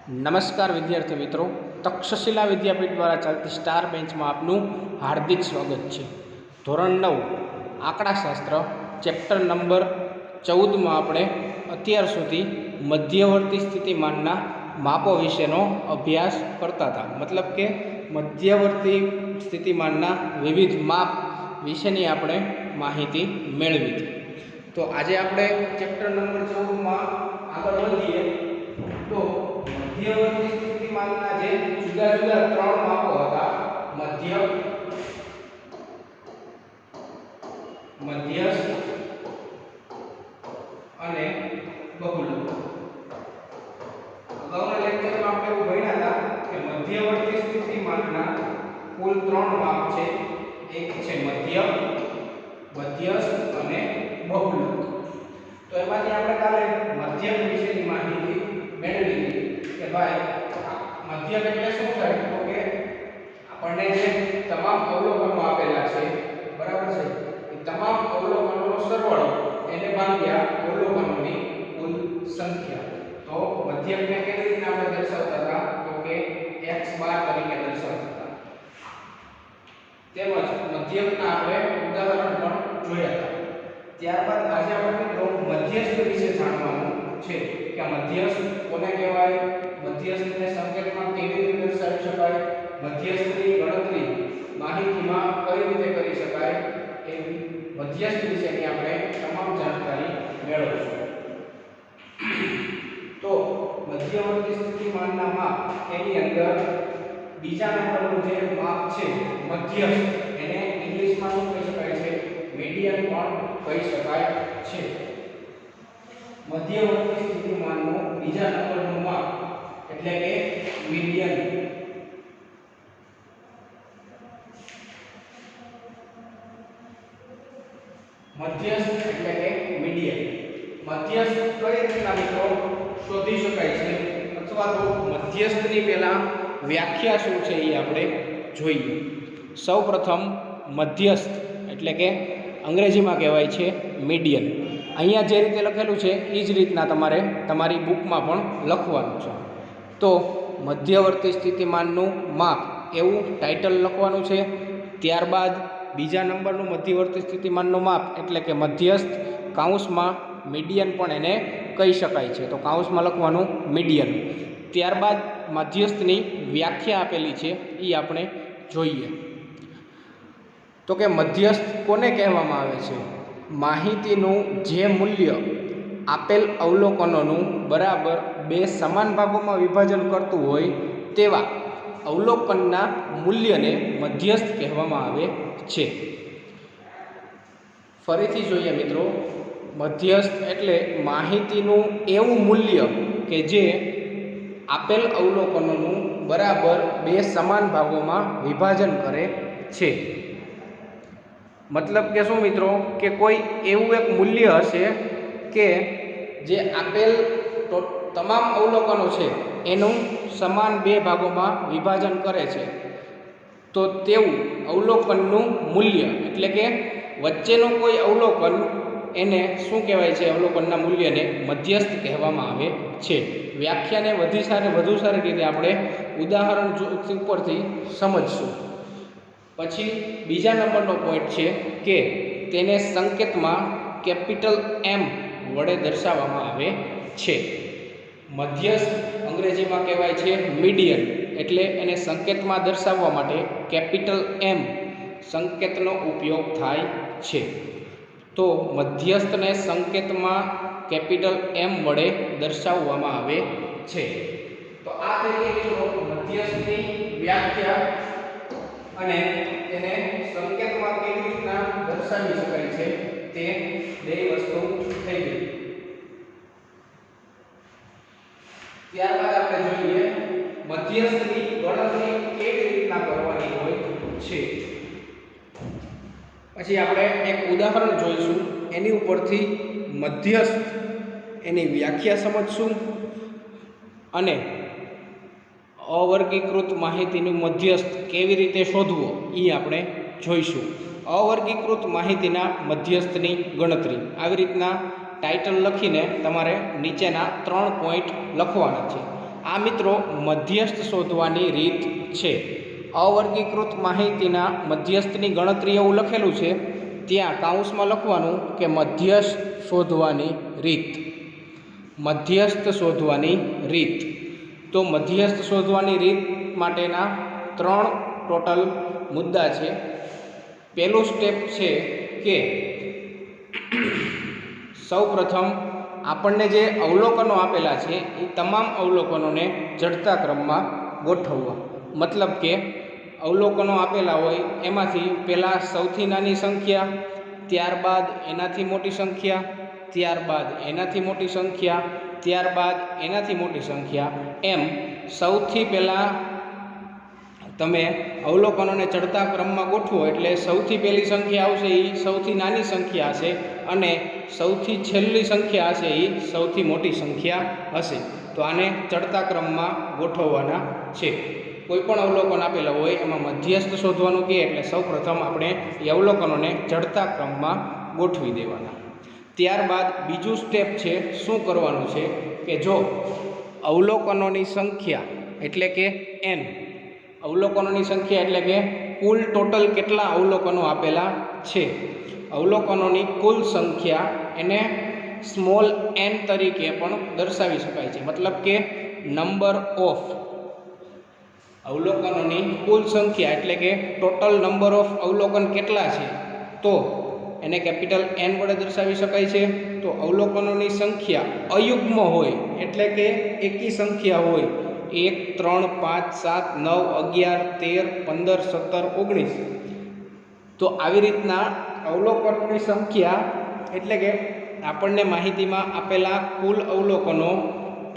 નમસ્કાર વિદ્યાર્થી મિત્રો, તક્ષશિલા વિદ્યાપીઠ દ્વારા ચાલતી સ્ટાર બેન્ચમાં આપનું હાર્દિક સ્વાગત છે। ધોરણ 9 આંકડાશાસ્ત્ર ચેપ્ટર નંબર 14માં આપણે અત્યાર સુધી મધ્યવર્તી સ્થિતિમાનના માપો વિશેનો અભ્યાસ કરતા હતા। મતલબ કે મધ્યવર્તી સ્થિતિમાનના વિવિધ માપ વિશેની આપણે માહિતી મેળવી હતી। તો આજે આપણે ચેપ્ટર નંબર 14માં આગળ વધીએ તો મધ્યવર્તી સ્થિતિમાનના જે જુદા જુદા ત્રણ માપો હતા, મધ્યસ્થ અને બહુલક। અગાઉના લેક્ચરમાં આપણે એવું ભણ્યા હતા કે મધ્યવર્તી સ્થિતિમાનના કુલ ત્રણ માપ છે। એક છે મધ્યસ્થ અને બહુલક। તો એમાંથી આપણે કાલે મધ્યક વિશેની માહિતી મેળવી લીધી કે ભાઈ મધ્યક એટલે શું થાય, તો કે આપણને જે તમામ અવલોકનો આપેલા છે, બરાબર છે, એ તમામ અવલોકનોનો સરવાળો એને ભાગ્યા અવલોકનોની કુલ સંખ્યા। તો મધ્યકને કેવી રીતે આપણે દર્શાવતા હતા, તો કે x બાર તરીકે દર્શાવતા હતા। તેમજ મધ્યકના આપણે ઉદાહરણ પણ જોયા હતા। ત્યારબાદ આજે આપણે મિત્રો મધ્યસ્થ વિશે જાણવાનું છે કે આ મધ્યસ્થ કોને કહેવાય, મધ્યસ્થને સંકેતમાં કેવી રીતે દર્શાવી શકાય, મધ્યસ્થની ગણતરી માહિતીમાં કઈ રીતે કરી શકાય, એવી મધ્યસ્થ વિશેની આપણે તમામ જાણકારી મેળવીશું। તો મધ્યવર્તી સ્થિતિમાનના માપ એની અંદર બીજા નંબરનું જે માપ છે મધ્યસ્થ, એને ઇંગ્લિશમાં શું કહી શકાય છે, મીડિયન પણ કહી શકાય છે। મધ્યવર્તી સ્થિતિમાનનું બીજા નંબરનું માપ એટલે કે મીડિયન। મધ્યસ્થ એટલે કે મીડિયન। મધ્યસ્થ કઈ રીતના મિત્રો શોધી શકાય છે, અથવા તો મધ્યસ્થની પહેલા વ્યાખ્યા શું છે એ આપણે જોઈએ। સૌપ્રથમ મધ્યસ્થ એટલે કે અંગ્રેજીમાં કહેવાય છે મીડિયન। અહીંયા જે રીતે લખેલું છે એ જ રીતના તમારે તમારી બુકમાં પણ લખવાનું છે। તો મધ્યવર્તી સ્થિતિમાનનું માપ એવું ટાઇટલ લખવાનું છે। ત્યારબાદ બીજા નંબરનું મધ્યવર્તી સ્થિતિમાનનું માપ એટલે કે મધ્યસ્થ, કાઉન્સમાં મીડિયન પણ એને કહી શકાય છે, તો કાઉન્સમાં લખવાનું મીડિયન। ત્યારબાદ મધ્યસ્થની વ્યાખ્યા આપેલી છે એ આપણે જોઈએ। તો કે મધ્યસ્થ કોને કહેવામાં આવે છે, માહિતીનું જે મૂલ્ય આપેલ અવલોકનોનું બરાબર બે સમાન ભાગોમાં વિભાજન કરતું હોય તેવા અવલોકનના મૂલ્યને મધ્યસ્થ કહેવામાં આવે છે। ફરીથી જોઈએ મિત્રો, મધ્યસ્થ એટલે માહિતીનું એવું મૂલ્ય કે જે આપેલ અવલોકનોનું બરાબર બે સમાન ભાગોમાં વિભાજન કરે છે। મતલબ કે શું મિત્રો, કે કોઈ એવું એક મૂલ્ય હશે કે જે આપેલ તમામ અવલોકનો છે એનું સમાન બે ભાગોમાં વિભાજન કરે છે, તો તેવું અવલોકનનું મૂલ્ય એટલે કે વચ્ચેનું કોઈ અવલોકન એને શું કહેવાય છે, અવલોકનના મૂલ્યને મધ્યસ્થ કહેવામાં આવે છે। વ્યાખ્યાને વધુ સારી રીતે આપણે ઉદાહરણ ઉપરથી સમજશું। પછી બીજા નંબરનો પોઈન્ટ છે કે તેને સંકેતમાં કેપિટલ M વડે દર્શાવવામાં આવે છે। મધ્યસ્થ અંગ્રેજીમાં કહેવાય છે મીડિયન, એટલે એને સંકેતમાં દર્શાવવા માટે કેપિટલ M સંકેતનો ઉપયોગ થાય છે। તો મધ્યસ્થને સંકેતમાં કેપિટલ M વડે દર્શાવવામાં આવે છે। તો આ થઈ ગઈ મિત્રો મધ્યસ્થની વ્યાખ્યા અને તેને સંકેતમાં કેવી રીતના દર્શાવી શકાય છે તે બે વસ્તુ થઈ ગઈ। ત્યારબાદ આપણે જોઈએ મધ્યસ્થની ગણતરી કેવી રીતના કરવાની હોય છે। પછી આપણે એક ઉદાહરણ જોઈશું, એની ઉપરથી મધ્યસ્થ એની વ્યાખ્યા સમજશું અને અવર્ગીકૃત માહિતીનું મધ્યસ્થ કેવી રીતે શોધવો એ આપણે જોઈશું। અવર્ગીકૃત માહિતીના મધ્યસ્થની ગણતરી, આવી રીતના ટાઇટલ લખીને તમારે નીચેના 3 પોઈન્ટ લખવાના છે। આ મિત્રો મધ્યસ્થ શોધવાની રીત છે. અવર્ગીકૃત માહિતીના મધ્યસ્થની ગણતરી એવું લખેલું છે, ત્યાં કાઉન્સમાં લખવાનું કે મધ્યસ્થ શોધવાની રીત. મધ્યસ્થ શોધવાની રીત. તો મધ્યસ્થ શોધવાની રીત માટેના 3 ટોટલ મુદ્દા છે. પહેલું સ્ટેપ છે કે સૌપ્રથમ આપણને જે અવલોકનો આપેલા છે એ તમામ અવલોકનોને ચડતા ક્રમમાં ગોઠવવા. મતલબ કે અવલોકનો આપેલા હોય એમાંથી પહેલાં સૌથી નાની સંખ્યા, ત્યારબાદ એનાથી મોટી સંખ્યા, ત્યારબાદ એનાથી મોટી સંખ્યા, ત્યારબાદ એનાથી મોટી સંખ્યા, એમ સૌથી પહેલાં તમે અવલોકનોને ચડતા ક્રમમાં ગોઠવો એટલે સૌથી પહેલી સંખ્યા આવશે એ સૌથી નાની સંખ્યા હશે અને સૌથી છેલ્લી સંખ્યા હશે એ સૌથી મોટી સંખ્યા હશે. તો આને ચડતા ક્રમમાં ગોઠવવાના છે. કોઈ પણ અવલોકન આપેલા હોય એમાં મધ્યસ્થ શોધવાનું કહે એટલે સૌપ્રથમ આપણે એ અવલોકનોને ચડતા ક્રમમાં ગોઠવી દેવાના. ત્યારબાદ બીજું સ્ટેપ છે, શું કરવાનું છે કે જો અવલોકનોની સંખ્યા એટલે કે n, અવલોકનોની સંખ્યા એટલે કે કુલ ટોટલ કેટલા અવલોકનો આપેલા છે, અવલોકનોની કુલ સંખ્યા એને સ્મોલ n તરીકે પણ દર્શાવી શકાય છે. મતલબ કે નંબર ઓફ અવલોકનોની કુલ સંખ્યા એટલે કે ટોટલ નંબર ઓફ અવલોકન કેટલા છે તો એને કેપિટલ N વડે દર્શાવી શકાય છે. તો અવલોકનોની સંખ્યા અયુગ્મ હોય એટલે કે એકી સંખ્યા હોય 1, 3, 5, 7, 9, 11, 13, 15, 17, 19, તો આવી રીતના અવલોકનોની સંખ્યા એટલે કે આપણને માહિતીમાં આપેલા કુલ અવલોકનો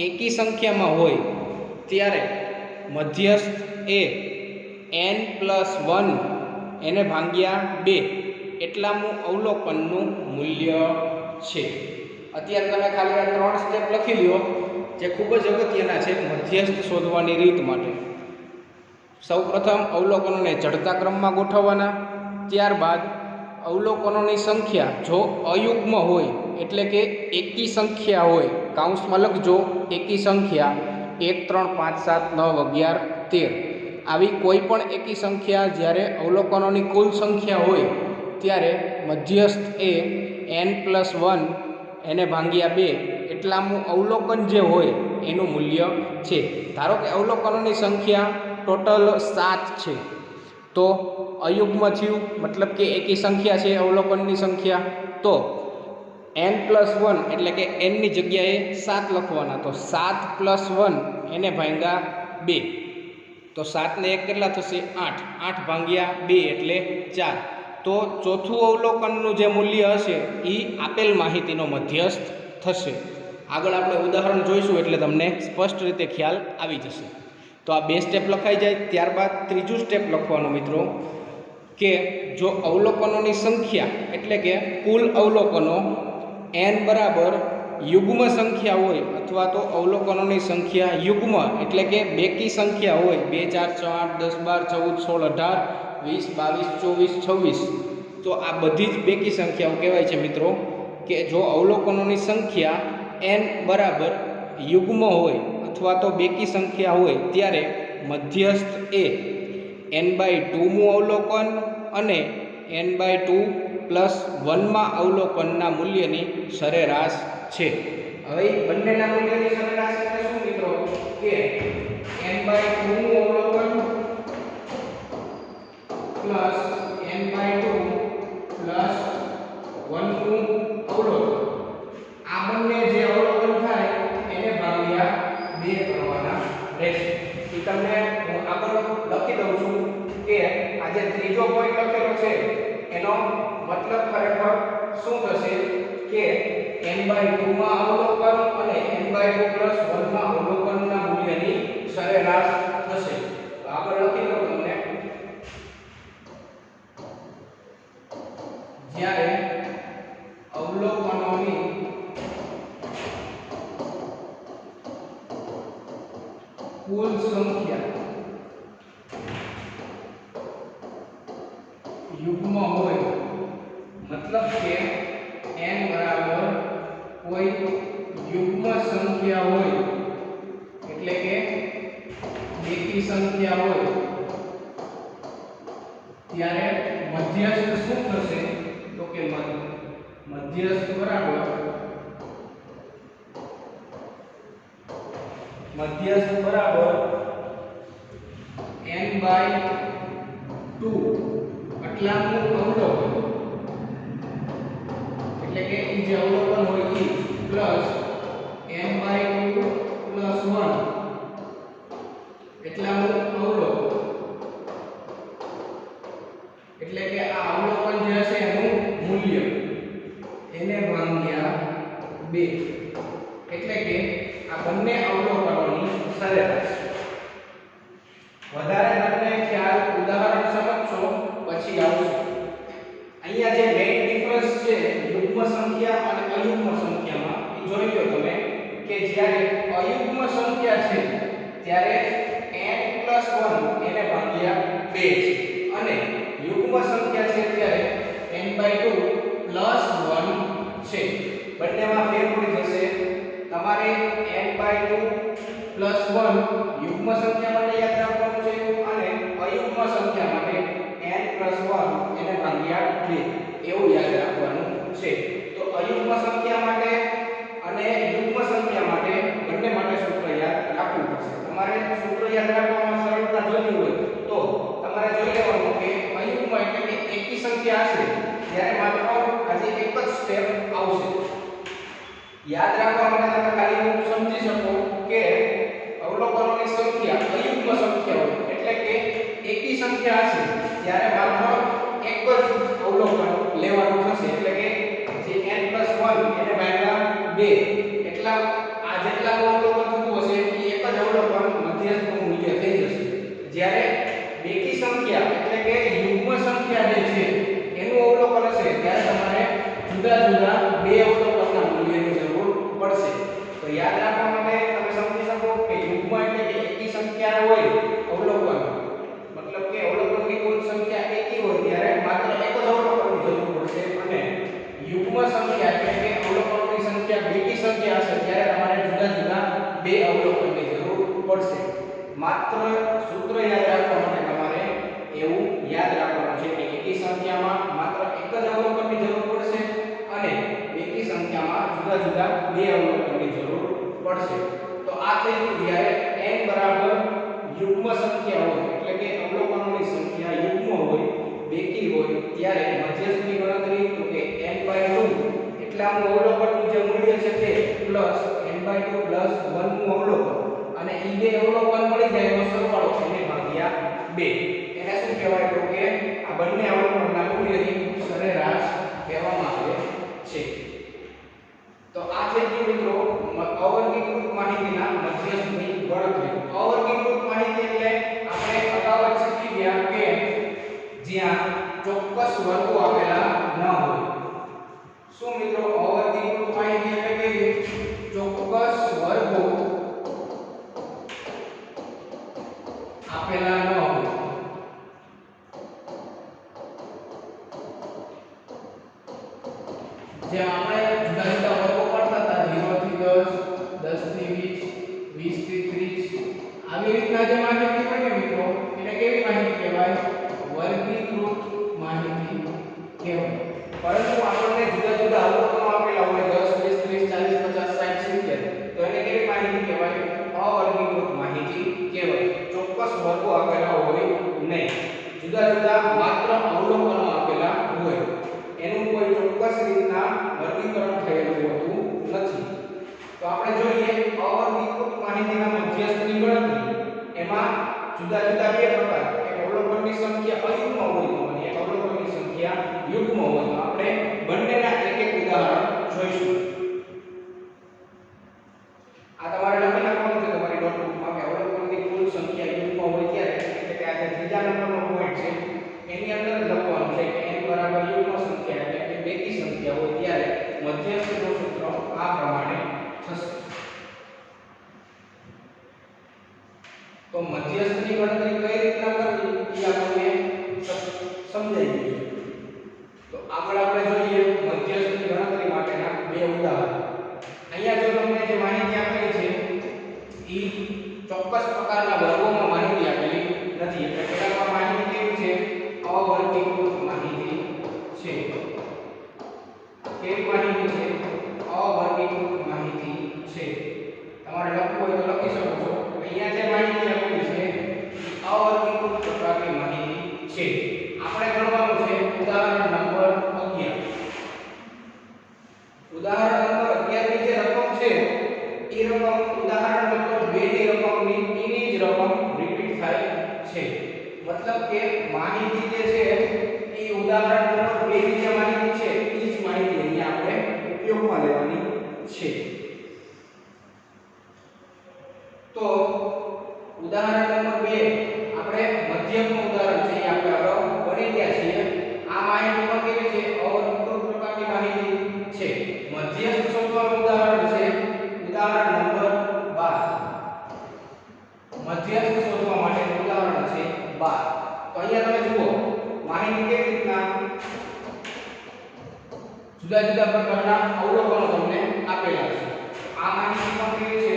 એકી સંખ્યામાં હોય ત્યારે મધ્યસ્થ એ n+1 એને ભાગ્યા 2 એટલાનું અવલોકનનું મૂલ્ય છે. અત્યારે તમે ખાલી આ 3 સ્ટેપ લખી લ્યો જે ખૂબ જ અગત્યના છે મધ્યસ્થ શોધવાની રીત માટે. સૌપ્રથમ અવલોકનોને ચડતા ક્રમમાં ગોઠવવાના, ત્યારબાદ અવલોકનોની સંખ્યા જો અયુગ્મ હોય એટલે કે એકી સંખ્યા હોય, કાઉન્સમાં લખજો એકી સંખ્યા 1, 3, 5, 7, 9, 11, 13, આવી કોઈ પણ એકી સંખ્યા જ્યારે અવલોકનોની કુલ સંખ્યા હોય ત્યારે મધ્યસ્થ એ n+1 એને ભાગ્યા 2 એટલાનું અવલોકન જે હોય એનું મૂલ્ય છે. ધારો કે અવલોકનોની સંખ્યા ટોટલ 7 છે તો અયુગ્મ થયું, મતલબ કે એકી સંખ્યા છે અવલોકનની સંખ્યા, તો n+1 એટલે કે n ની જગ્યાએ 7 લખવાના. તો 7+1 એને ભાગ્યા 2, તો 7 ને 1 કેટલા થશે 8, 8 ભાગ્યા 2 એટલે 4. તો ચોથું અવલોકનનું જે મૂલ્ય હશે એ આપેલ માહિતીનો મધ્યસ્થ થશે. આગળ આપણે ઉદાહરણ જોઈશું એટલે તમને સ્પષ્ટ રીતે ખ્યાલ આવી જશે. તો આ 2 સ્ટેપ લખાઈ જાય. ત્યારબાદ ત્રીજું સ્ટેપ લખવાનું મિત્રો કે જો અવલોકનોની સંખ્યા એટલે કે કુલ અવલોકનો n બરાબર યુગ્મ સંખ્યા હોય અથવા તો અવલોકનોની સંખ્યા યુગ્મ એટલે કે બેકી સંખ્યા હોય 2, 4, 6, 8, 10, 12, 16, 18, 22, 22, 26, તો આ બધી જ બેકી સંખ્યાઓ કહેવાય છે મિત્રો કે જો અવલોકનોની સંખ્યા n બરાબર યુગ્મ હોય અથવા તો બેકી સંખ્યા હોય ત્યારે મધ્યસ્થ એ n/2 અવલોકન અને n/2+1 અવલોકનના મૂલ્યની સરેરાશ છે. હવે બંનેના મૂલ્યની સરેરાશ એટલે શું મિત્રો કે n/2 અવલોકન પ્લસ n/2+1 અવલોકન, આ બંને જે અવલોકન થાય એને ભાગ્યા 2 કરવાના રહેશે. એ તમને હું આગળ લખી દઉં છું કે આ જે ત્રીજો પોઈન્ટ લખેલો છે એનો મતલબ ખરેખર શું થશે કે n/2 માં અવલોકન અને n/2+1 માં અવલોકનના મૂલ્યની સરેરાશ થશે. તો આગળ લખી દઉં તમને જ્યારે અવલોકનોની કુલ સંખ્યા યુગ્મ હોય મતલબ કે n બરાબર કોઈ યુગ્મ સંખ્યા હોય એટલે કે એકી સંખ્યા હોય ત્યારે મધ્યસ્થ શું થશે તો કે મધ્યસ્થ બરાબર n/2 આટલાનું અવલોકન એટલે કે ઈ જે અવલોકન હોય ઈ પ્લસ n/2 પ્લસ 1 એટલાનું અવલોકન એટલે કે આ અવલોકન જે હશે એનું મૂલ્ય એને ભાગ્યા 2 એટલે કે આ બંને અવલોકનોની સરેરાશ. વધારે તમને ખ્યાલ ઉદાહરણ સમજશો પછી આવશે. અહીંયા જે મેઇન ડિફરન્સ છે યુગ્મ સંખ્યા અને અયુગ્મ સંખ્યામાં એ જોઈ લો તમે કે જ્યારે અયુગ્મ સંખ્યા છે ત્યારે n+1 એને ભાગ્યા 2 છે અને યુગ્મ સંખ્યા છે ત્યારે n/2 +1 છે. બંનેમાં ફેર પડી જશે. તમારે n/2 +1 યુગ્મ સંખ્યા માટે યાદ રાખવાનું છે અને અયુગ્મ સંખ્યા માટે n+1 એને ભાગ્યા 2 એવું યાદ રાખવાનું છે. તો અયુગ્મ સંખ્યા માટે અને યુગ્મ સંખ્યા માટે બંને માટે સૂત્ર યાદ રાખવું પડશે. તમારે સૂત્ર યાદ રાખવામાં સરળતા જોઈતી હોય તો તમારે જોઈ લેવાનું કે અયુગ્મ એટલે કે એકી સંખ્યા હશે ત્યારે માત્ર આજે એક જ સ્ટેપ આવશે. યાદ રાખવા માટે તમે ખાલી સમજી શકો કે અવલોકનોની સંખ્યા અયુગ્મ સંખ્યા હોય એટલે કે એકી સંખ્યા હશે ત્યારે માત્ર એક જ અવલોકન લેવાનું થશે એટલે કે જે n+1 એને ભાગ્યા 2 એટલા આ જેટલાનું અવલોકન થતું હશે એ એક જ અવલોકન મધ્યસ્થનું મૂલ્ય થઈ જશે. જ્યારે બેકી સંખ્યા એટલે કે યુગ્મ સંખ્યા જે છે એનું અવલોકન હશે ત્યારે તમારે જુદા જુદા બે અવલોકનના મૂલ્યની જરૂર પડશે. તો યાદ રાખવા માટે તમે સમજી શકો કે યુગ્મ એટલે કે એકી સંખ્યા હોય અવલોકન મતલબ કે અવલોકનની કુલ સંખ્યા એકી હોય ત્યારે માત્ર એક જ અવલોકનની જરૂર પડશે અને યુગ્મ સંખ્યા એટલે કે અવલોકનોની સંખ્યા બેકી સંખ્યા હશે ત્યારે તમારે જુદા જુદા બે અવલોકનની જરૂર પડશે. માત્ર સૂત્ર યાદ રાખવા માટે તમારે એવું યાદ રાખવાનું છે કે એકી સંખ્યામાં માત્ર એક જ અવલોકનની જરૂર પડશે અને બેકી સંખ્યામાં જુદા જુદા બે અવલોકનની જરૂર પડશે. તો આ થઈ ગયું જ્યારે n બરાબર યુગ્મ સંખ્યા હોય એટલે કે અવલોકનોની સંખ્યા યુગ્મ હોય બેકી હોય ત્યારે મધ્યસ્થની ગણતરી તો કે n/2 એટલાનું અવલોકનનું જે મૂલ્ય છે તે પ્લસ n/2 પ્લસ 1 નું અવલોકન અને ઈ બે અવલોકન મળી જાય એનો સરવાળો એને ભાગ્યા 2 એને શું કહેવાય તો કે આ બંને અવલોકનના મૂલ્યની સરેરાશ કહેવામાં આવે છે. તો આ છે મિત્રો અવર્ગીકૃત માહિતીના મધ્યસ્થની ગણતરી. અવર્ગીકૃત માહિતી એટલે આપણે અગાઉ જ શીખી ગયા કે જ્યાં ચોક્કસ વર્ગો આપેલા ન હોય. શું મિત્રો અવર્ગીકૃત માહિતી એટલે કે ચોક્કસ વર્ગો આપેલા ન હોય. જેમ આપણે જુદા જુદા વર્ગો પડતા હતા 0 થી 10 10 થી 20 20 થી 30 આવી રીતના જે માહિતી હોય ને મિત્રો એને કેવી માહિતી કહેવાય? વર્ગીકૃત માહિતી કહેવાય. પરંતુ આપણને જુદા જુદા અવલોકનો આપેલા હોય 10 20 30 40 50 60 70 તો એને કેવી માહિતી કહેવાય? અવર્ગીકૃત માહિતી કહેવાય. ચોક્કસ વર્ગો આપેલા હોય નહીં, જુદા જુદા માત્ર અવલોકનો આપેલા હોય, એનું કોઈ ચોક્કસ રીતના વર્ગીકરણ થયેલું હોતું નથી. તો આપણે જોઈએ અવર્ગીકૃત માહિતીના મધ્યસ્થની ગણતરી. એમાં જુદા જુદા બે પ્રકાર, એક અવલોકનની સંખ્યા અયુગ્મ હોય અને એક અવલોકનની સંખ્યા યુગ્મ હોય. આપણે બંનેના એક એક ઉદાહરણ જોઈશું. આ તમારે લખી નાખવાનું છે તમારી નોટબુકમાં કે અવલોકનની કુલ સંખ્યા યુગ્મ હોય ત્યારે એટલે કે આ જે ત્રીજા નંબરનો પોઈન્ટ છે એની અંદર જ લખવાનું છે કે n બરાબર યુગ્મ સંખ્યા એટલે કે બેકી સંખ્યા હોય ત્યારે મધ્યસ્થનું સૂત્ર આ પ્રમાણે થશે. તો મધ્યસ્થની ગણતરી કઈ રીતના કરવી એ આપણને સમજાઈ ગયું. તો આગળ આપણે જોઈએ મધ્યસ્થની ગણતરી માટેના બે ઉદાહરણ. અહીંયા જો તમને જે માહિતી આપેલી છે એ ચોક્કસ પ્રકારના વર્ગોમાં માહિતી નથી. એટલે પહેલામાં માહિતી કેવી છે? અવર્ગીકૃત માહિતી છે. કેવી માહિતી છે? અવર્ગીકૃત માહિતી છે. તમારે લખવું હોય તો લખી શકો છો. અહીંયા જે માહિતી આપેલી છે અવર્ગીકૃત પ્રકારની માહિતી છે. આપણે ગણવાનું છે ઉદાહરણ નંબર 11. ઉદાહરણ નંબર 11 ની જે રકમ છે એ રકમ ઉદાહરણ નંબર 2 ની રકમની એની જ રકમ રિપીટ થાય છે. મતલબ કે માહિતી જે છે એ ઉદાહરણ નંબર 2 ની જે માહિતી છે એ જ માહિતી અહીંયા આપણે ઉપયોગમાં લેવાની છે. તો ઉદાહરણ નંબર 2 આપણે મધ્યકનું ઉદાહરણ છે એ આપણે અગાઉ ભણી ગયા છીએ. આ માહિતી પણ કેવી છે? અવર્ગીકૃત પ્રકારની માહિતી છે. મધ્યસ્થ શોધવાનું ઉદાહરણ છે ઉદાહરણ નંબર 12. મધ્યસ્થ શોધવા માટેનું ઉદાહરણ છે 12. તો અહીંયા તમે જુઓ માહિતી કેવી રીતના જુદા જુદા પ્રકારના અવલોકનો તમને આપેલા છે. આ માહિતી પણ કેવી છે?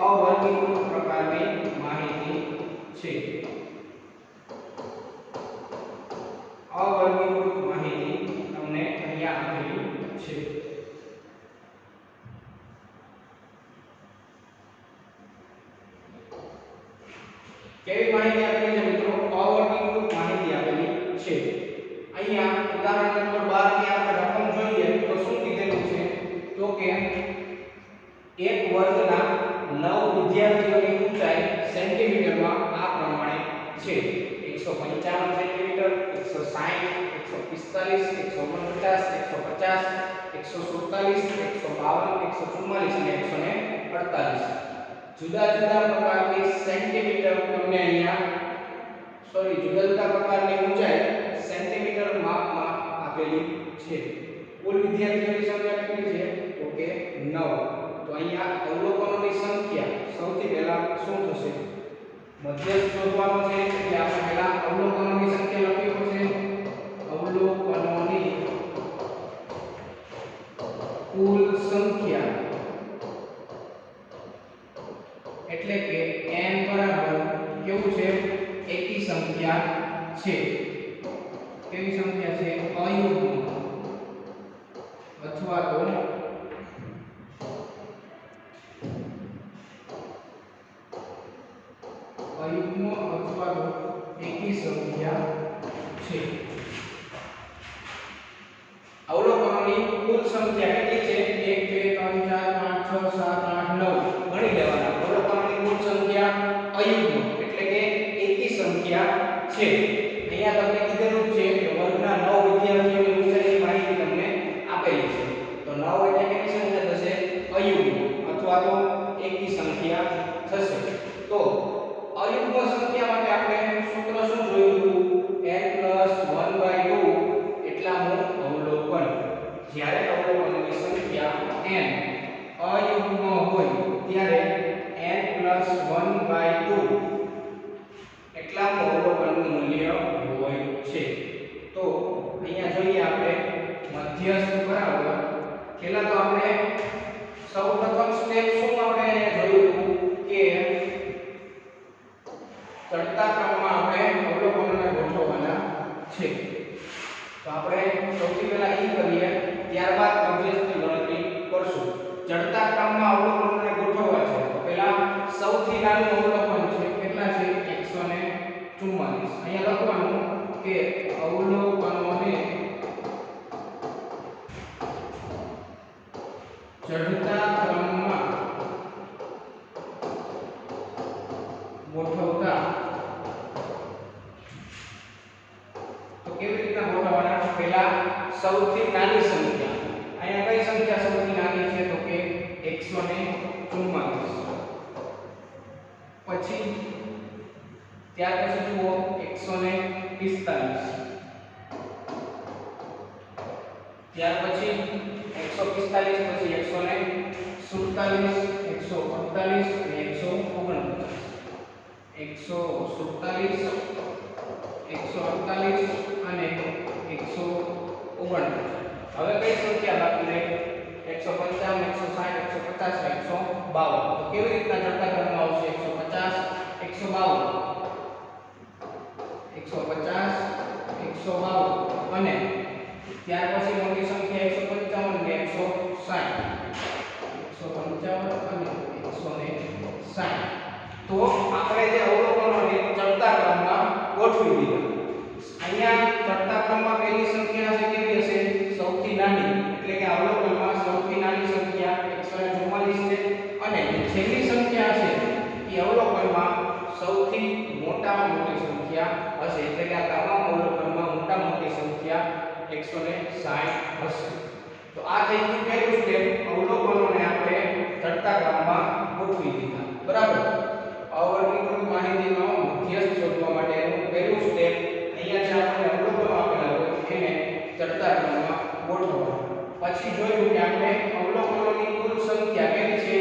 અવર્ગીકૃત પ્રકારની માહિતી છે. અવર્ગીકૃત માહિતી તમને અહીંયા આપેલી છે. કેવી માહિતી આપેલી છે મિત્રો? અવર્ગીકૃત માહિતી આપેલી છે. અહીંયા ઉદાહરણ નંબર 12 ની આપણે રકમ જોઈએ તો શું કીધેલું છે? તો કે એક વર્ગના 9 વિદ્યાર્થીઓની ઊંચાઈ સેન્ટીમીટરમાં આ પ્રમાણે છે: 155 સેન્ટીમીટર, 160, 145, 149, 150, 147, 152, 144 અને 148 જુદા જુદા પ્રકારની સેન્ટીમીટર તમને અહીંયા જુદા જુદા પ્રકારની ઊંચાઈ સેન્ટીમીટર માપમાં આપેલી છે. કુલ વિદ્યાર્થીઓની સંખ્યા કેટલી છે? તો કે 9. તો અહીંયા અવલોકનોની સંખ્યા સૌથી પહેલા શું થશે? મધ્યસ્થ શોધવાનો છે એટલે આપણે પહેલા અવલોકનોની સંખ્યા લખવી પડશે. અવલોકનોની કુલ સંખ્યા એટલે કે n બરાબર કેવું છે? એકી સંખ્યા છે. કેવી સંખ્યા છે? અયુગ્મ અથવા તો અયુગ્મ અથવા તો એકી સંખ્યા છે. અવલોકનોની કુલ સંખ્યા કેટલી છે? 1 2 3 4 5 6 7 8 9 ગણી લેવાના. અવલોકનોની કુલ સંખ્યા અયુગ્મ એટલે કે એકી સંખ્યા છે. અહીંયા તમને કીધેલું છે કે વર્ગના 9 વિદ્યાર્થીઓની ઊંચાઈની માહિતી તમને આપેલી છે. તો 9 એટલે કેટલી સંખ્યા થશે? અયુગ્મ અથવા તો એકી સંખ્યા થશે. તો અયુગ્મ સંખ્યા માટે આપણે સૂત્ર શું જોયું? n+1/2 એટલાનું અવલોકન. જ્યારે અવલોકનોની સંખ્યા n અયુગ્મ હોય ત્યારે n+1/2 એટલાનું અવલોકનનું મૂલ્ય હોય છે. તો અહીંયા જોઈએ આપણે મધ્યસ્થ બરાબર. પહેલા તો આપણે સૌપ્રથમ સ્ટેપ શું આપણે જોયું કે ચડતા ક્રમમાં આપણે અવલોકનોને ગોઠવવાના છે. તો આપણે સૌથી પહેલા એ કરીએ, ત્યારબાદ મધ્યસ્થની ગણતરી કરશું. ચડતા ક્રમમાં અવલોકનોને ગોઠવવા છે તો પહેલા સૌથી નાનું અવલોકન છે કેટલા છે? 144. અહીંયા લખવાનું કે અવલોકનોને ચડતા ક્રમમાં ગોઠવતા. તો કેવી રીતના ગોઠવવાના? પહેલા સૌથી નાની સંખ્યા. અહીંયા કઈ સંખ્યા સૌથી નાની છે? તો કે 144. પછી ત્યાર પછી જુઓ 145. ત્યાર પછી 145 પછી 147, 148 અને 149. 147, 148 અને 149. હવે કઈ સંખ્યા બાકી રહી? 155, 160, 150 અને 152. તો કેવી રીતના ચડતા ક્રમમાં આવશે? 150, 152. 150 152 અને ત્યાર પછી મોટી સંખ્યા 155 ને 160 155 અને 160 તો આપણે જે અવલોકનોને ચડતા ક્રમમાં ગોઠવી દીધા અહીંયા ચડતા ક્રમમાં પહેલી સંખ્યા છે કેવી હશે સૌથી નાની એટલે કે અવલોકનમાં સૌથી નાની સંખ્યા 144 છે અને છેલ્લી સંખ્યા છે એ અવલોકનમાં સૌથી મોટામાં મોટી સંખ્યા હશે એટલે કે આ તમામ અવલોકનમાં મોટામાં મોટી સંખ્યા 160 હશે તો આ થઈ ગયું પહેલું સ્ટેપ અવલોકનોને આપણે ચડતા ક્રમમાં ગોઠવી દીધા બરાબર અવર્ગીકૃત માહિતીનો મધ્યસ્થ શોધવા માટેનું પહેલું સ્ટેપ અહીંયા જે આપણે અવલોકનો આપેલા હોય એને ચડતા ક્રમમાં ગોઠવવા પછી જોયું કે આપણે અવલોકનોની કુલ સંખ્યા કેટલી છે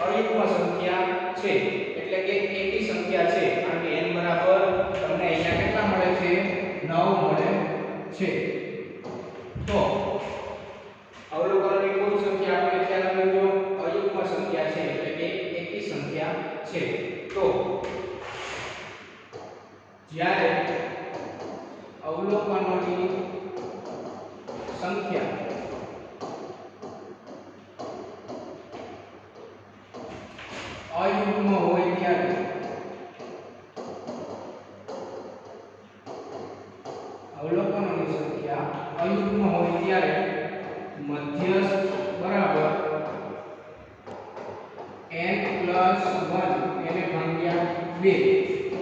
અયુગ્મ સંખ્યા છે એટલે કે એકી સંખ્યા છે કારણ કે n બરાબર તમને અહીંયા કેટલા મળે છે 9 મળે છે તો અવલોકનોની કુલ સંખ્યા આપણે ખ્યાલ રાખજો અયુગ્મ સંખ્યા છે એટલે કે એકી સંખ્યા છે તો જ્યારે અવલોકનોની સંખ્યા અયુગ્મ હોય ત્યારે અવલોકનોની સંખ્યા અયુગ્મ હોય ત્યારે મધ્યસ્થ બરાબર n + 1 એને ભાગ્યા 2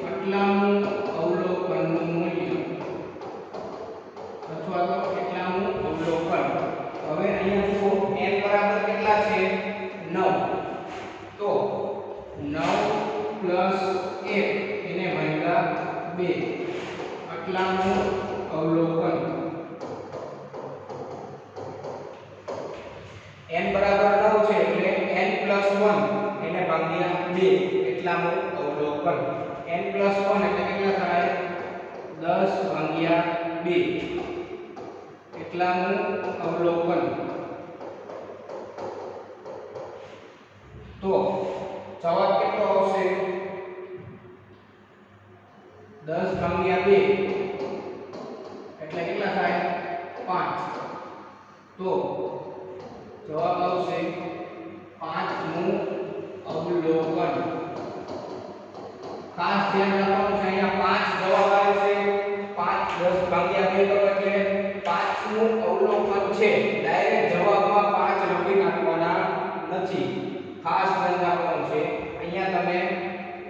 આટલાનું અવલોકનનું મૂલ્ય અથવા તો કેટલાનું અવલોકન હવે અહીંયા જુઓ n બરાબર કેટલા છે 9 તો 9 + 1 એને ભાગ્યા 2 આટલાનું અવલોકન n બરાબર 9 છે એટલે n + 1 એને ભાગ્યા 2 એટલાનું અવલોકન n + 1 એટલે કેટલા થાય 10 ભાગ્યા 2 એટલાનું અવલોકન તો જવાબ કેટલો આવશે 10 ભાગ્યા 2 એટલે કેટલા થાય 5 તો જવાબ આવશે 5મું અવલોકન ખાસ ધ્યાન રાખવાનું છે અહીંયા 5 જવાબ આવે છે 5 10 ભાગ્યા 2 કરો એટલે 5મું અવલોકન છે ડાયરેક્ટ જવાબમાં 5 લખી નાખવાના નથી ખાસ ધ્યાન રાખવાનું છે અહીંયા તમે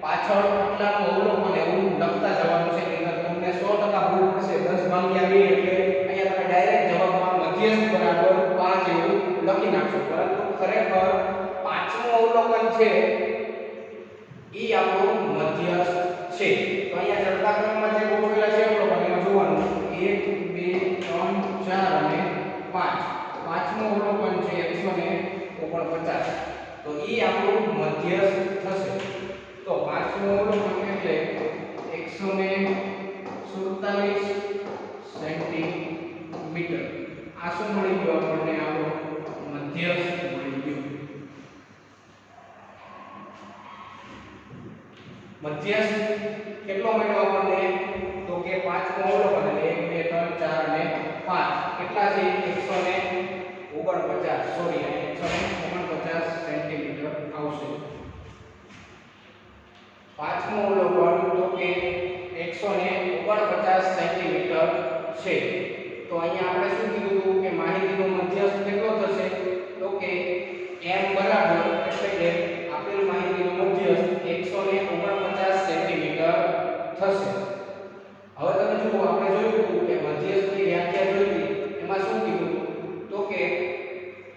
પાછળ આટલાનું અવલોકન એવું લખતા જવાનું છે નહીંતર તમને 100% ભૂલ પડશે 10 ભાગ્યા 2 એટલે અહીંયા તમે ડાયરેક્ટ જવાબમાં મધ્યસ્થ બરાબર 5 એવું લખી નાખશો પરંતુ ખરેખર 5મું અવલોકન છે ઈ આપણું મધ્યસ્થ છે તો અહીંયા ચડતા ક્રમમાં જે ગોઠવેલા છે અવલોકન એમાં જોવાનું 1 2 3 4 અને 5 પાંચમું અવલોકન છે 149 તો ઈ આપણું મધ્યસ્થ થશે તો પાંચમું અવલોકન એટલે 147 સેન્ટીમીટર આ શું મળી ગયું આપણને આપણો મધ્યસ્થ મળી ગયો મધ્યસ્થ કેટલો મળ્યો આપણને તો કે પાંચમો અવલોકન એટલે 1 2 3 4 અને 5 કેટલા છે 149 સોરી 149 સેન્ટીમીટર આવશે પાંચમો અવલોકન તો કે 149 સેન્ટીમીટર છે તો અહીંયા આપણે શું કીધું હતું કે માહિતીનો મધ્યસ્થ કેટલો થશે તો કે m બરાબર એટલે કે આપેલ માહિતીનો મધ્યસ્થ 149 સેન્ટીમીટર થશે હવે તમે જુઓ આપણે જોયું હતું કે મધ્યસ્થની વ્યાખ્યા જોઈ હતી એમાં શું કીધું તો કે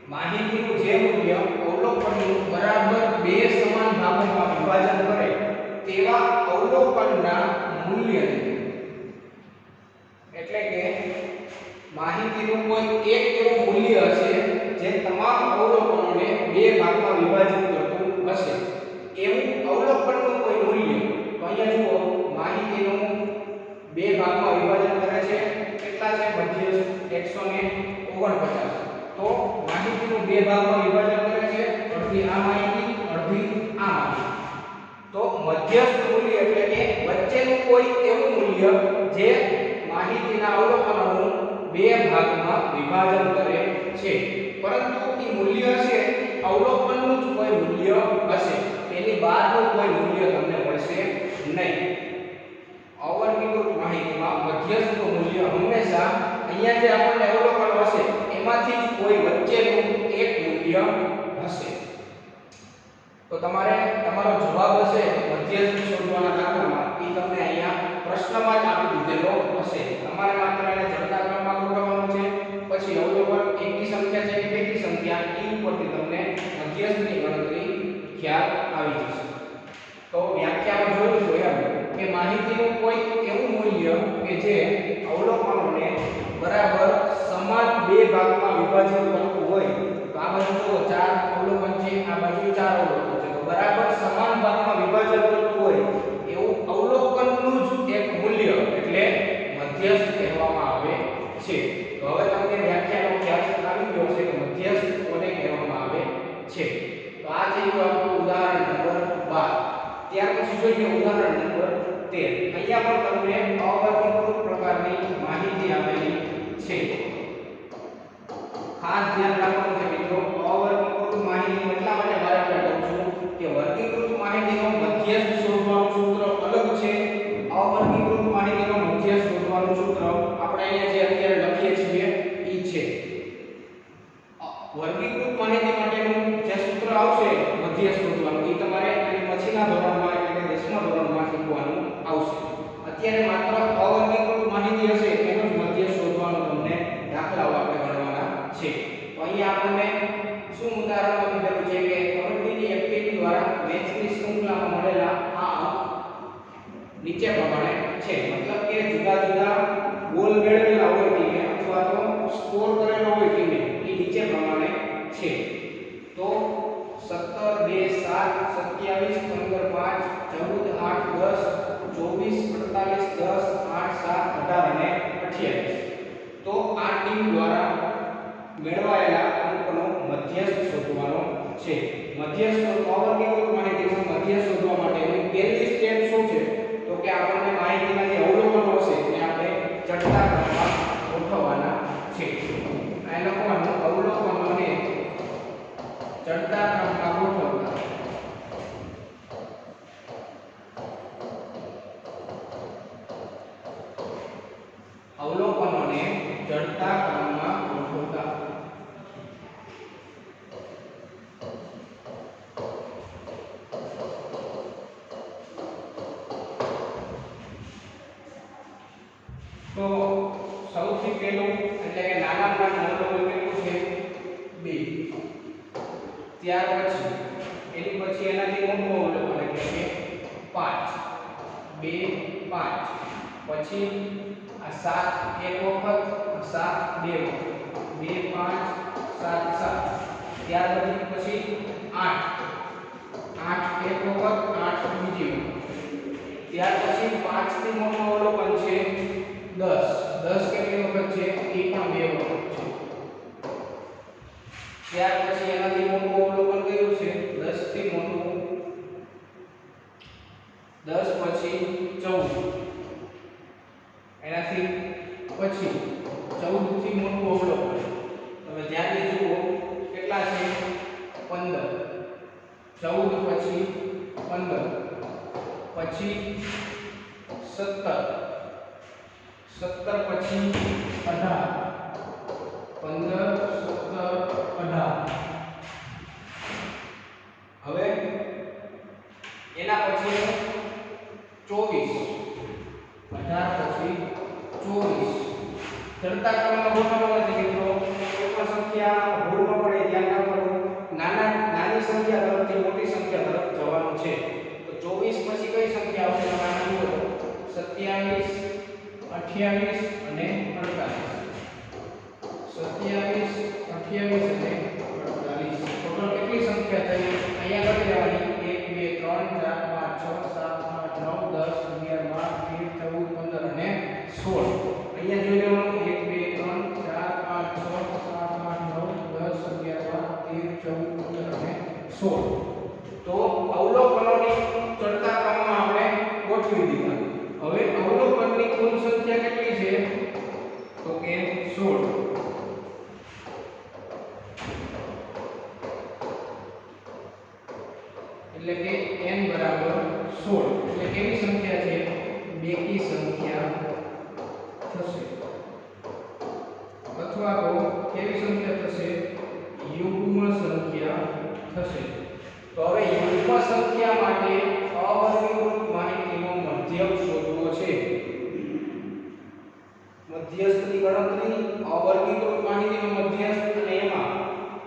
માહિતીનું જે મૂલ્ય અવલોકનનું બરાબર બે સમાન ભાગોમાં વિભાજન કરે તેવા અવલોકનના મૂલ્યને એટલે કે માહિતીનું કોઈ એક એવું મૂલ્ય હશે જે તમામ અવલોકનોને બે ભાગમાં વિભાજિત કરતું હશે એવું અવલોકનનું કોઈ મૂલ્ય તો અહીંયા જુઓ માહિતીનું બે ભાગમાં વિભાજન કરે છે કેટલા છે મધ્યસ્થ 149 તો માહિતીનું બે ભાગમાં વિભાજન કરે છે અડધી આ માહિતી અડધી આ માહિતી તો મધ્યસ્થ મૂલ્ય એટલે કે વચ્ચેનું કોઈ એવું મૂલ્ય જે માહિતીના અવલોકનોનું બે ભાગમાં વિભાજન કરે છે, પરંતુ એ મૂલ્ય છે અવલોકનનું જ કોઈ મૂલ્ય હશે, તેની બહારનું કોઈ મૂલ્ય તમને મળશે નહીં. અવર્ગીકૃત માહિતીમાં મધ્યસ્થ મૂલ્ય હંમેશા અહીંયા જે આપણને અવલોકન હશે એમાંથી જ કોઈ વચ્ચેનું એક મૂલ્ય હશે. તો તમારે તમારો જવાબ હશે મધ્યસ્થ શોધવાના દાખલામાં એ તમને અહીંયા પ્રશ્નમાં જ આપી દીધેલો હશે. તમારે માત્ર એને જડતા ક્રમમાં ગોઠવવાનું છે, પછી અવલોકન એકની સંખ્યા છે કે બેની સંખ્યા એ ઉપરથી તમને મધ્યસ્થની ગણતરી ખ્યાલ આવી જશે. તો વ્યાખ્યામાં જોયું છે એમ કે માહિતીનું કોઈ એવું મૂલ્ય કે જે અવલોકનોને બરાબર સમાન બે ભાગમાં વિભાજિત કરતું હોય. તો આ બાજુ જો 4 અવલોકન છે, આ બાજુ 4 અવલોકન છે, તો બરાબર સમાન ભાગમાં વિભાજન કરતું હોય એવું અવલોકનનું જ એક મૂલ્ય એટલે મધ્યસ્થ કહેવામાં આવે છે. તો હવે તમને વ્યાખ્યાનો ખ્યાલ આવી ગયો છે કે મધ્યસ્થ કોને કહેવામાં આવે છે. તો આ છે આપણું ઉદાહરણ નંબર 12. ત્યાર પછી જોઈએ ઉદાહરણ નંબર 13. અહીંયા પણ તમને અવર્ગીકૃત પ્રકારની માહિતી આપેલી છે. ખાસ ધ્યાન રાખવાનું છે મિત્રો, અવર્ગીકૃત માહિતી એટલા માટે વારંવાર કહું છું કે વર્ગીકૃત માહિતીનો મધ્યસ્થ શોધવાનું સૂત્ર અલગ છે. અવર્ગીકૃત માહિતીનો મધ્યસ્થ શોધવાનું સૂત્ર આપણે અહીંયા જે અત્યારે લખીએ છીએ એ છે. વર્ગીકૃત માહિતી માટેનું જે સૂત્ર આવશે મધ્યસ્થ શોધવાનું એ તમારે આની પછીના ધોરણમાં એટલે કે 10મા ધોરણમાં શીખવાનું આવશે. અત્યારે માત્ર અવર્ગીકૃત માહિતી હશે એનો જ મધ્યસ્થ શોધવાનું તમને દાખલાઓ આપણે ગણવાના છે. તો અહીંયા આપણને શું ઉદાહરણ આપેલું છે કે કબડ્ડીની એક્ટિવિટી દ્વારા મેચની શૃંખલામાં મળેલા આ અંક નીચે પ્રમાણે છે. મતલબ કે જુદા જુદા ગોલ મેળવેલા હોય ટીમે અથવા તો સ્કોર કરેલો હોય ટીમે એ નીચે પ્રમાણે છે. તો 17 2 7 27 15 5 14 8 10 24 48 10 8 7 18 અને 28. તો આ ટીમ દ્વારા મેળવાયેલા અંકનો મધ્યસ્થ શોધવાનો છે. મધ્યસ્થ અવર્ગીકૃત માહિતીનો મધ્યસ્થ શોધવા માટેની પહેલી સ્ટેપ શું છે તો કે આપણને માહિતીના જે અવલોકનો છે એને આપણે ચડતા ક્રમમાં ગોઠવવાના છે. આ લખવાનું અવલોકનોને ચડતા ક્રમમાં ગોઠવતા. અવલોકનોને ચડતા ક્રમમાં ગોઠવતા. તો સૌથી પહેલું એટલે કે નાનામાં નાનું અવલોકન કેટલું છે 2. ત્યાર પછી એની પછી એનાથી મોટું અવલોકન એટલે કે 5 2 5. પછી આ 7 એક વખત, 7 બે વખત, 2 5 7 7. ત્યાર પછી 8 8 એક વખત, 8 બીજી વખત. ત્યાર પછી 5 થી મોટું અવલોકન છે 10 10 કેટલી વખત છે એ પણ બે વખત છે. ત્યાર પછી એનાથી મોટું અવલોકન કયું છે 10 થી મોટું 10 પછી 14. એનાથી પછી 14 થી મોટું અવલોકન તમે ધ્યાનથી જુઓ કેટલા છે 15. 14 પછી 15 પછી 17 17 પછી 18 15 17 18. હવે એના પછી 24 18 પછી 24. ચડતા ક્રમમાં ગોઠવવાના છે મિત્રો. કોઈ પણ સંખ્યા ભૂલ ન પડે ધ્યાન રાખવાનું. નાની સંખ્યા તરફથી મોટી સંખ્યા તરફ જવાનું છે. તો 24 પછી કઈ સંખ્યા આવશે તમારે જુઓ 27 28 અને 48. 27 28 અને 48. ટોટલ કેટલી સંખ્યા થઈ અહીંયા કરી લેવાની 1 2 3 4 5 6 7 8 9 10 11 12 13 14 15 અને 16. અહીંયા જોઈ લેવાનું 1 2 3 4 5 6 7 8 9 10 11 12 13 14 15 અને 16. તો અવલોકનોની ચડતા ક્રમમાં 16 એટલે કેવી સંખ્યા છે બેકી સંખ્યા થશે અથવા તો કેવી સંખ્યા થશે યુગ્મ સંખ્યા થશે તો હવે યુગ્મ સંખ્યા માટે અવર્ગીકૃત માહિતીનો મધ્યક શોધવો છે મધ્યસ્થની ગણતરી અવર્ગીકૃત માહિતીનો મધ્યસ્થ અને એમાં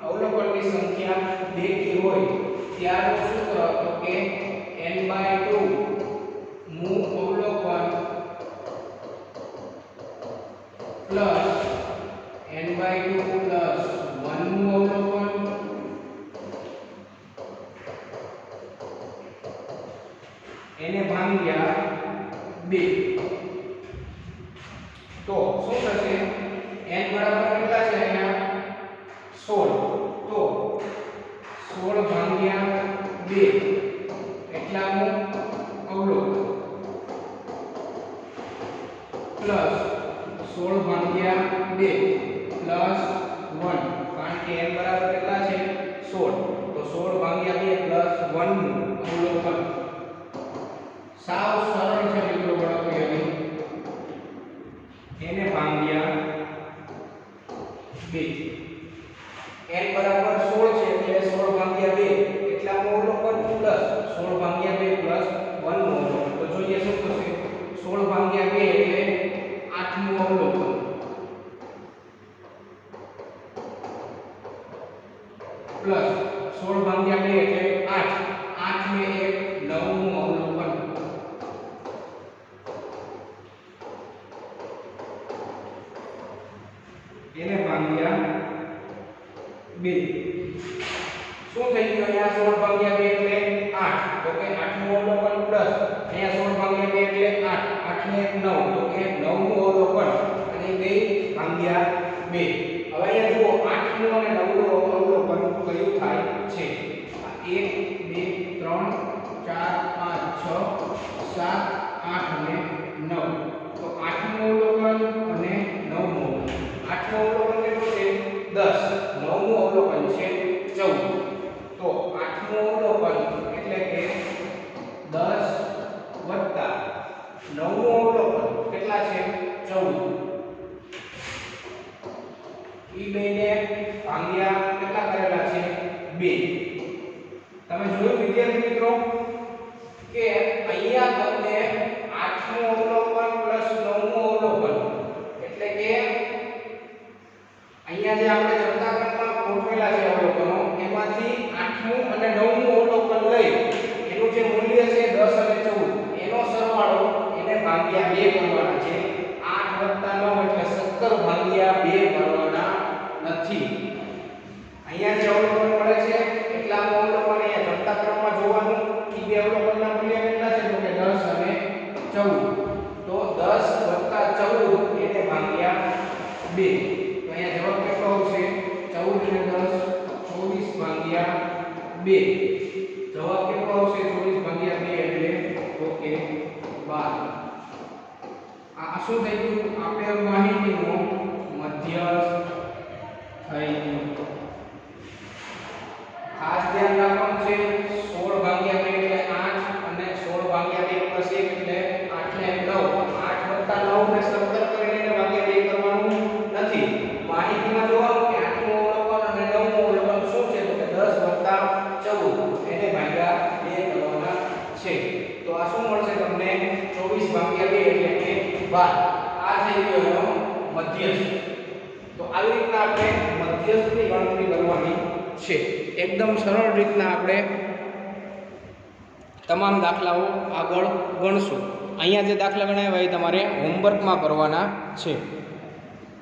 અવલોકનની સંખ્યા બેકી હોય ત્યારનું સૂત્ર તો કે n/2 મૂળ અવલોકન પ્લસ n/2 પ્લસ 1 નું અવલોકન એને ભાગ્યા 2 તો શું થશે n બરાબર કેટલા છે અહીંયા 16 તો 16 ભાગ્યા 2 એટલાનું અવલોકન પ્લસ 16 ભાગ્યા 2 પ્લસ 1 કારણ કે n બરાબર કેટલા છે 16 તો 16 ભાગ્યા 2 પ્લસ 1 નું અવલોકન સાવ સરળ છે મિત્રો ગણતરી એને ભાગ્યા 2 n બરાબર 16 છે એટલે 16 ભાગ્યા 2 એટલાનું અવલોકન પ્લસ 16 ભાગ્યા 2 પ્લસ 1 નું અવલોકન તો જોઈએ શું થશે 16 ભાગ્યા 2 એટલે 8 નું અવલોકન પ્લસ 16 ભાગ્યા 2 એટલે 8 8 ને 1 9 નું અવલોકન એને ભાગ્યા 2 શું થઈ ગયું અહીંયા 16 ભાગ્યા 2 એટલે 8 તો કે 8 નું અવલોકન પ્લસ અહીંયા 16 ભાગ્યા 2 એટલે 8 8 ને 1 9 તો કે 9 નું અવલોકન અને 2 ભાગ્યા 2 હવે અહીંયા જુઓ 8 નું અને 9 નું અવલોકન કયું થાય છે 1 2 3 4 5 6 7 8 અને 9 તો 8 નું અવલોકન અને 9 નું 8 નું અવલોકન કેટલું છે 10 9 નું અવલોકન છે 14 તો 8 નું અવલોકન એટલે કે 10 વત્તા 9 નું અવલોકન કેટલા છે 14 ઈ બેને ભાગ્યા કેટલા કરેલા છે 2 તમે જોયું વિદ્યાર્થી મિત્રો કે અહીંયા તમને 8 નું અવલોકન પ્લસ 9 નું અવલોકન એટલે કે અહીંયા જે આપણે ચડતા ક્રમમાં ગોઠવેલા છે અવલોકનો એમાંથી 8 નું અને 9 નું અવલોકન લઈ એનું જે મૂલ્ય છે 10 અને 14 એનો સરવાળો એને ભાગ્યા 2 કરવાના છે 8 9 એટલે 17 ભાગ્યા 2 કરવાના નથી અહીંયા જે અવલોકન મળે છે એટલાનું અવલોકન અહીંયા ચડતા ક્રમમાં જોવાનું ઈ બે અવલોકનના મૂલ્ય કેટલા છે તો કે 10 અને 14 તો 10 14 એને ભાગ્યા 2 અહીંયા જવાબ કેટલો આવશે 14 અને 10 24 ભાગ્યા 2 જવાબ કેટલો આવશે 24 ભાગ્યા 2 એટલે તો કે 12 આ શું થઈ ગયું આપેલ માહિતીનો મધ્યસ્થ થઈ ગયું ખાસ ધ્યાન રાખવાનું છે 16 ભાગ્યા 2 એટલે 8 અને 16 ભાગ્યા 2 પ્લસ 1 એટલે 8 ને 9 8 વત્તા 9 ને 17 કરીને એને ભાગ્યા 2 કરવાનું નથી માહિતીમાં જોવાનું કે 8 નું અવલોકન અને 9 નું અવલોકન શું છે તો કે 10 વત્તા 14 એને ભાગ્યા 2 કરવાના છે તો આ શું મળશે તમને 24 ભાગ્યા 2 એટલે કે 12 આ થઈ ગયો એનો મધ્યસ્થ તો આવી રીતના આપણે મધ્યસ્થની ગણતરી કરવાની છે એકદમ સરળ રીતના આપણે તમામ દાખલાઓ આગળ ગણશું અહીંયા જે દાખલા ગણાવ્યા એ તમારે હોમવર્કમાં કરવાના છે